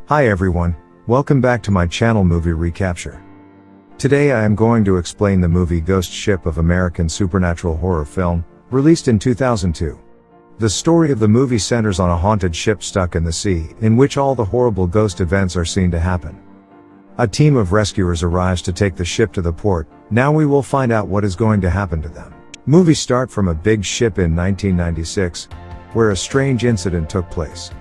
Hi everyone, welcome back to my channel Movie Recapture. Today I am going to explain the movie Ghost Ship of American supernatural horror film, released in 2002. The story of the movie centers on a haunted ship stuck in the sea, in which all the horrible ghost events are seen to happen. A team of rescuers arrives to take the ship to the port. Now we will find out what is going to happen to them. Movies start from a big ship in 1996, where a strange incident took place.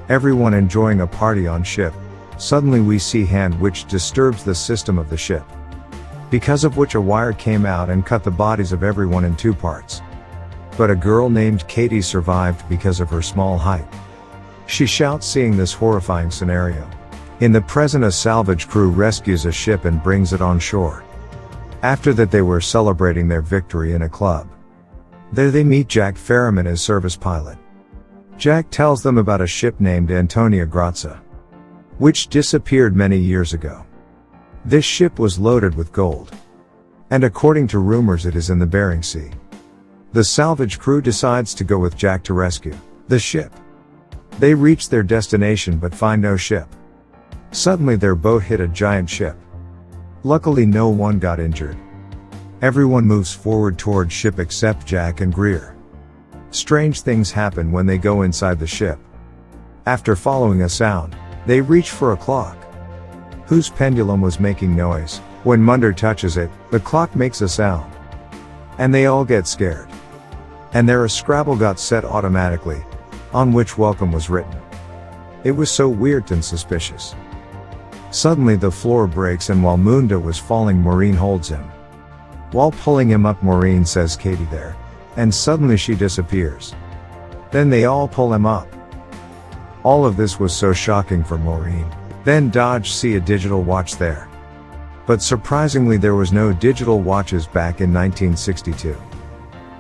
Everyone enjoying a party on ship. Suddenly we see hand which disturbs the system of the ship. Because of which a wire came out and cut the bodies of everyone in two parts. But a girl named Katie survived because of her small height. She shouts seeing this horrifying scenario. In the present, a salvage crew rescues a ship and brings it on shore. After that they were celebrating their victory in a club. There they meet Jack Ferriman as service pilot. Jack tells them about a ship named Antonia Grazia, which disappeared many years ago. This ship was loaded with gold. And according to rumors it is in the Bering Sea. The salvage crew decides to go with Jack to rescue the ship. They reach their destination but find no ship. Suddenly their boat hit a giant ship. Luckily no one got injured. Everyone moves forward toward ship except Jack and Greer. Strange things happen when they go inside the ship. After following a sound, they reach for a clock, whose pendulum was making noise. When Munder touches it, the clock makes a sound. And they all get scared. And there a Scrabble got set automatically, on which welcome was written. It was so weird and suspicious. Suddenly the floor breaks and while Munda was falling Maureen holds him. While pulling him up Maureen says Katie there. And suddenly she disappears. Then they all pull him up. All of this was so shocking for Maureen. Then Dodge see a digital watch there. But surprisingly there was no digital watches back in 1962.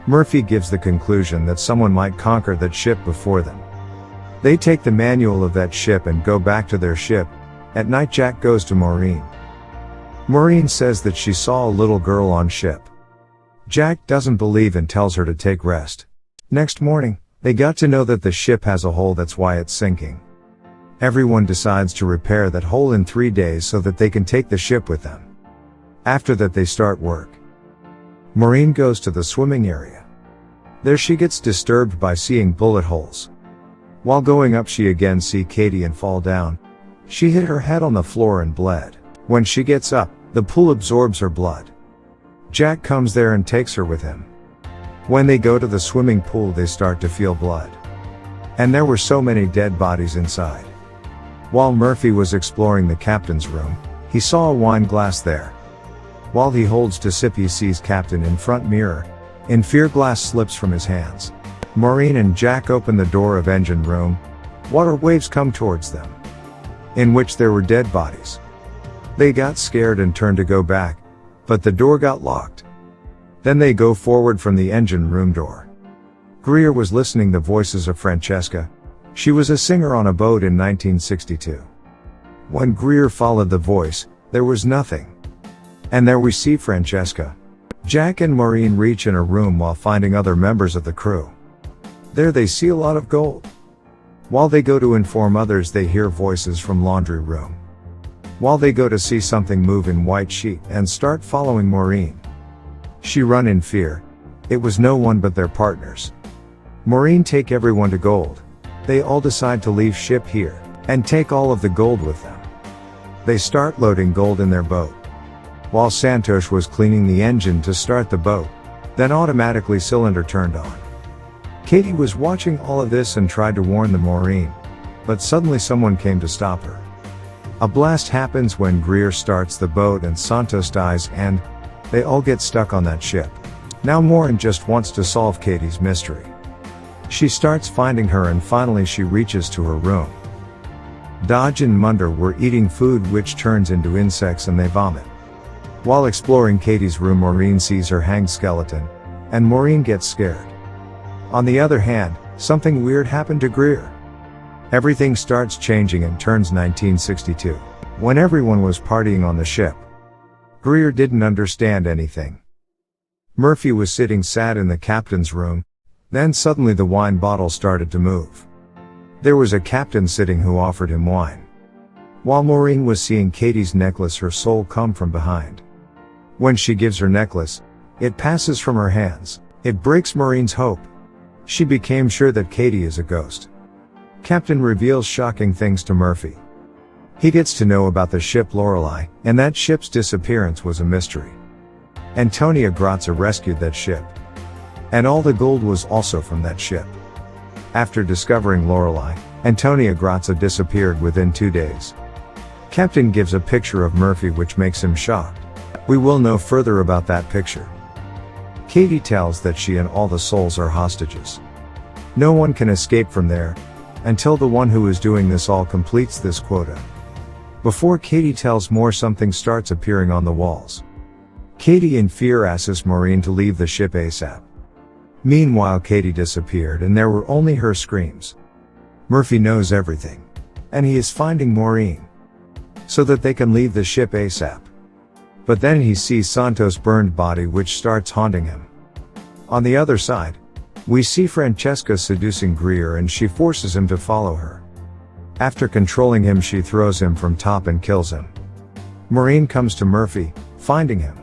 Murphy gives the conclusion that someone might conquer that ship before them. They take the manual of that ship and go back to their ship. At night Jack goes to Maureen. Maureen says that she saw a little girl on ship. Jack doesn't believe and tells her to take rest. Next morning, they got to know that the ship has a hole, that's why it's sinking. Everyone decides to repair that hole in 3 days so that they can take the ship with them. After that they start work. Maureen goes to the swimming area. There she gets disturbed by seeing bullet holes. While going up she again see Katie and fall down. She hit her head on the floor and bled. When she gets up, the pool absorbs her blood. Jack comes there and takes her with him. When they go to the swimming pool they start to feel blood. And there were so many dead bodies inside. While Murphy was exploring the captain's room, he saw a wine glass there. While he holds to sip he sees Captain in front mirror. In fear glass slips from his hands. Maureen and Jack open the door of engine room. Water waves come towards them, in which there were dead bodies. They got scared and turned to go back. But the door got locked. Then they go forward from the engine room door. Greer was listening the voices of Francesca. She was a singer on a boat in 1962. When Greer followed the voice, there was nothing. And there we see Francesca. Jack and Maureen reach in a room while finding other members of the crew. There they see a lot of gold. While they go to inform others they hear voices from laundry room. While they go to see something move in white sheet and start following Maureen. She run in fear. It was no one but their partners. Maureen take everyone to gold. They all decide to leave ship here, and take all of the gold with them. They start loading gold in their boat. While Santosh was cleaning the engine to start the boat, then automatically cylinder turned on. Katie was watching all of this and tried to warn the Maureen. But suddenly someone came to stop her. A blast happens when Greer starts the boat and Santos dies and they all get stuck on that ship. Now Maureen just wants to solve Katie's mystery. She starts finding her and finally she reaches to her room. Dodge and Munder were eating food which turns into insects and they vomit. While exploring Katie's room Maureen sees her hanged skeleton, and Maureen gets scared. On the other hand, something weird happened to Greer. Everything starts changing and turns 1962. When everyone was partying on the ship. Greer didn't understand anything. Murphy was sitting sad in the captain's room. Then suddenly the wine bottle started to move. There was a captain sitting who offered him wine. While Maureen was seeing Katie's necklace, her soul come from behind. When she gives her necklace, it passes from her hands. It breaks Maureen's hope. She became sure that Katie is a ghost. Captain reveals shocking things to Murphy. He gets to know about the ship Lorelei, and that ship's disappearance was a mystery. Antonia Grazia rescued that ship. And all the gold was also from that ship. After discovering Lorelei, Antonia Grazia disappeared within 2 days. Captain gives a picture of Murphy which makes him shocked. We will know further about that picture. Katie tells that she and all the souls are hostages. No one can escape from there, until the one who is doing this all completes this quota. Before Katie tells more, something starts appearing on the walls. Katie in fear asks Maureen to leave the ship ASAP. Meanwhile, Katie disappeared and there were only her screams. Murphy knows everything. And he is finding Maureen, so that they can leave the ship ASAP. But then he sees Santos' burned body which starts haunting him. On the other side, we see Francesca seducing Greer and she forces him to follow her. After controlling him, she throws him from top and kills him. Maureen comes to Murphy, finding him.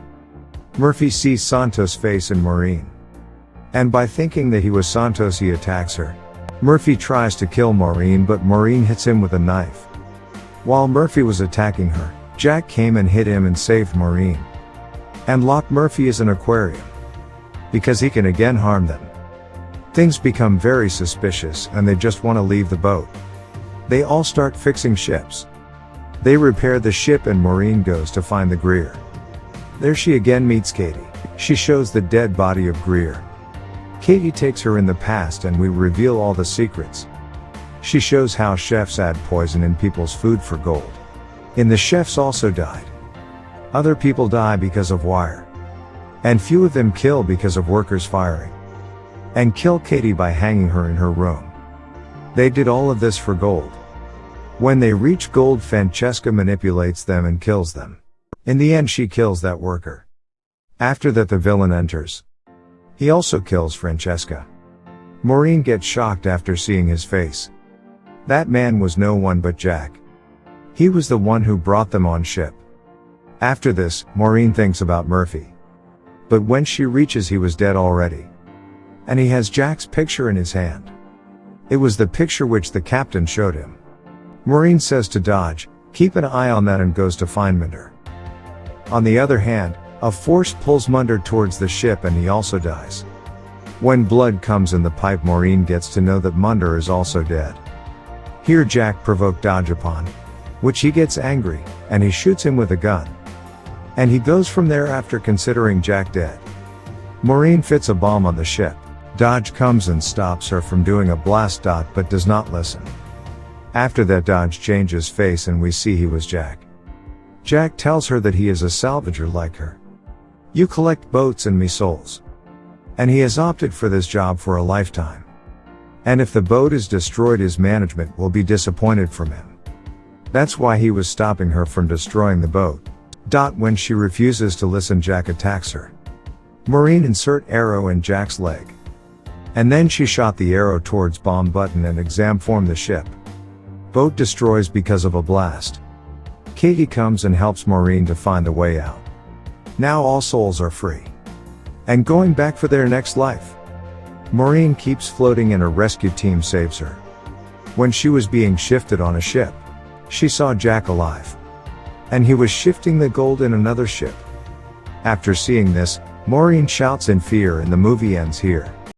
Murphy sees Santos' face in Maureen. And by thinking that he was Santos, he attacks her. Murphy tries to kill Maureen, but Maureen hits him with a knife. While Murphy was attacking her, Jack came and hit him and saved Maureen. And locked Murphy as an aquarium, because he can again harm them. Things become very suspicious and they just want to leave the boat. They all start fixing ships. They repair the ship and Maureen goes to find the Greer. There she again meets Katie. She shows the dead body of Greer. Katie takes her in the past and we reveal all the secrets. She shows how chefs add poison in people's food for gold. And the chefs also died. Other people die because of wire. And few of them kill because of workers firing. And kill Katie by hanging her in her room. They did all of this for gold. When they reach gold, Francesca manipulates them and kills them. In the end, she kills that worker. After that, the villain enters. He also kills Francesca. Maureen gets shocked after seeing his face. That man was no one but Jack. He was the one who brought them on ship. After this, Maureen thinks about Murphy. But when she reaches, he was dead already. And he has Jack's picture in his hand. It was the picture which the captain showed him. Maureen says to Dodge, keep an eye on that, and goes to find Munder. On the other hand, a force pulls Munder towards the ship and he also dies. When blood comes in the pipe, Maureen gets to know that Munder is also dead. Here Jack provoked Dodge upon, which he gets angry, and he shoots him with a gun. And he goes from there after considering Jack dead. Maureen fits a bomb on the ship. Dodge comes and stops her from doing a blast but does not listen. After that, Dodge changes face and we see he was Jack. Jack tells her that he is a salvager like her. You collect boats and me souls. And he has opted for this job for a lifetime. And if the boat is destroyed, his management will be disappointed from him. That's why he was stopping her from destroying the boat. When she refuses to listen, Jack attacks her. Maureen insert arrow in Jack's leg. And then she shot the arrow towards bomb button and exam form the ship. Boat destroys because of a blast. Katie comes and helps Maureen to find the way out. Now all souls are free. And going back for their next life. Maureen keeps floating and a rescue team saves her. When she was being shifted on a ship, she saw Jack alive. And he was shifting the gold in another ship. After seeing this, Maureen shouts in fear and the movie ends here.